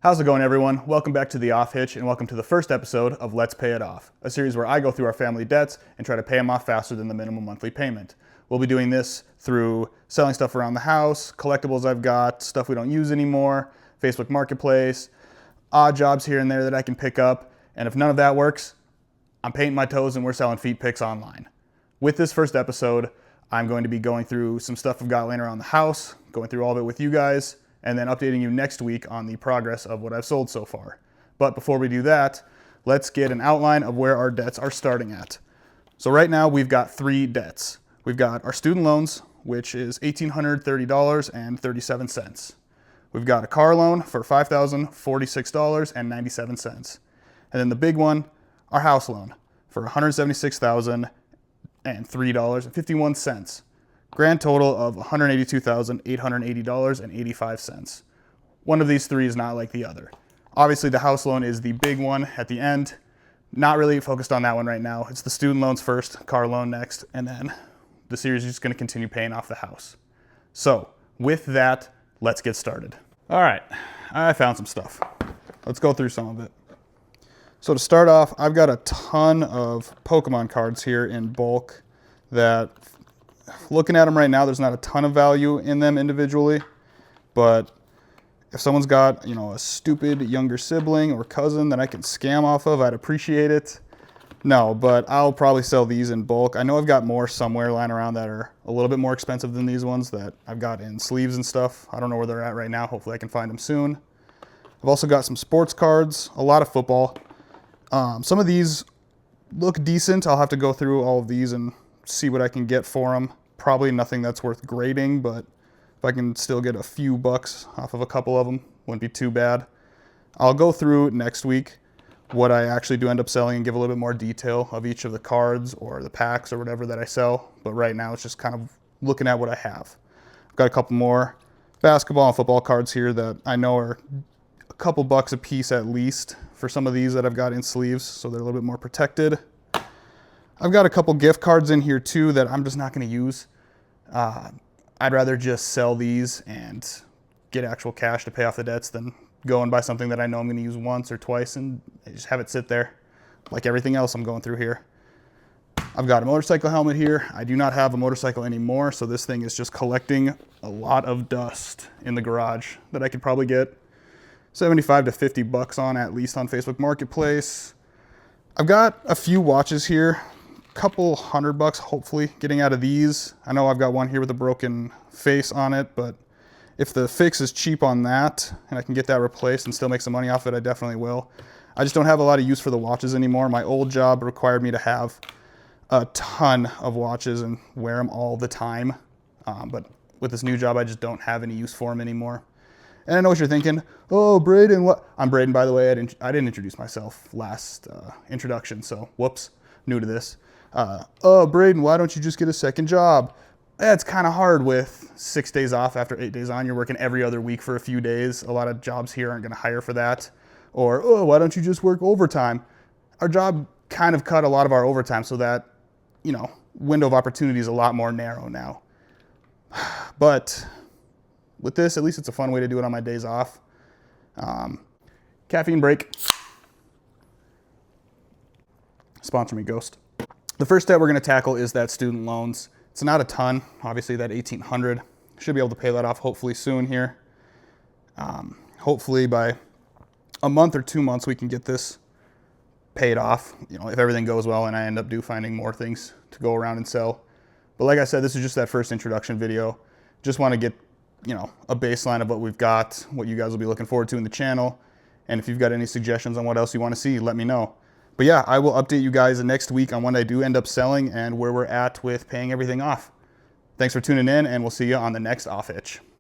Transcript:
How's it going, everyone? Welcome back to The Off Hitch, and welcome to the first episode of Let's Pay It Off, a series where I go through our family debts and try to pay them off faster than the minimum monthly payment. We'll be doing this through selling stuff around the house, collectibles I've got, stuff we don't use anymore, Facebook Marketplace, odd jobs here and there that I can pick up, and if none of that works, I'm painting my toes and we're selling feet pics online. With this first episode, I'm going to be going through some stuff I've got laying around the house, going through all of it with you guys, and then updating you next week on the progress of what I've sold so far. But before we do that, let's get an outline of where our debts are starting at. So right now we've got three debts. We've got our student loans, which is $1,830.37. We've got a car loan for $5,046.97. And then the big one, our house loan for $176,003.51. Grand total of $182,880.85. One of these three is not like the other. Obviously, the house loan is the big one at the end. Not really focused on that one right now. It's the student loans first, car loan next, and then the series is just going to continue paying off the house. So, with that, let's get started. All right, I found some stuff. Let's go through some of it. So to start off, I've got a ton of Pokemon cards here in bulk that, looking at them right now, there's not a ton of value in them individually, but if someone's got, a stupid younger sibling or cousin that I can scam off of, I'd appreciate it. No, but I'll probably sell these in bulk. I know I've got more somewhere lying around that are a little bit more expensive than these ones that I've got in sleeves and stuff. I don't know where they're at right now. Hopefully I can find them soon. I've also got some sports cards, a lot of football. Some of these look decent. I'll have to go through all of these and see what I can get for them. Probably nothing that's worth grading, but if I can still get a few bucks off of a couple of them, wouldn't be too bad. I'll go through next week what I actually do end up selling and give a little bit more detail of each of the cards or the packs or whatever that I sell. But right now it's just kind of looking at what I have. I've got a couple more basketball and football cards here that I know are a couple bucks a piece at least for some of these that I've got in sleeves, so they're a little bit more protected. I've got a couple gift cards in here too that I'm just not going to use. I'd rather just sell these and get actual cash to pay off the debts than go and buy something that I know I'm going to use once or twice and just have it sit there like everything else I'm going through here. I've got a motorcycle helmet here. I do not have a motorcycle anymore, so this thing is just collecting a lot of dust in the garage that I could probably get 75 to 50 bucks on, at least on Facebook Marketplace. I've got a few watches here, a couple $100 hopefully getting out of these. I know I've got one here with a broken face on it, but if the fix is cheap on that and I can get that replaced and still make some money off it, I definitely will. I just don't have a lot of use for the watches anymore. My old job required me to have a ton of watches and wear them all the time. But with this new job, I just don't have any use for them anymore. And I know what you're thinking. Oh, Braden, what? I'm Braden, by the way. I didn't introduce myself last introduction, so whoops, new to this. Oh, Braden, why don't you just get a second job? It's kind of hard with 6 days off after 8 days on. You're working every other week for a few days. A lot of jobs here aren't going to hire for that. Or, oh, why don't you just work overtime? Our job kind of cut a lot of our overtime so that, window of opportunity is a lot more narrow now. But with this, at least it's a fun way to do it on my days off. Caffeine break. Sponsor me, Ghost. The first step we're going to tackle is that student loans. It's not a ton, obviously that $1,800. Should be able to pay that off hopefully soon here. Hopefully by a month or 2 months we can get this paid off, if everything goes well and I end up finding more things to go around and sell. But like I said, this is just that first introduction video. Just want to get a baseline of what we've got, what you guys will be looking forward to in the channel. And if you've got any suggestions on what else you want to see, let me know. But yeah, I will update you guys next week on when I do end up selling and where we're at with paying everything off. Thanks for tuning in, and we'll see you on the next Off Hitch.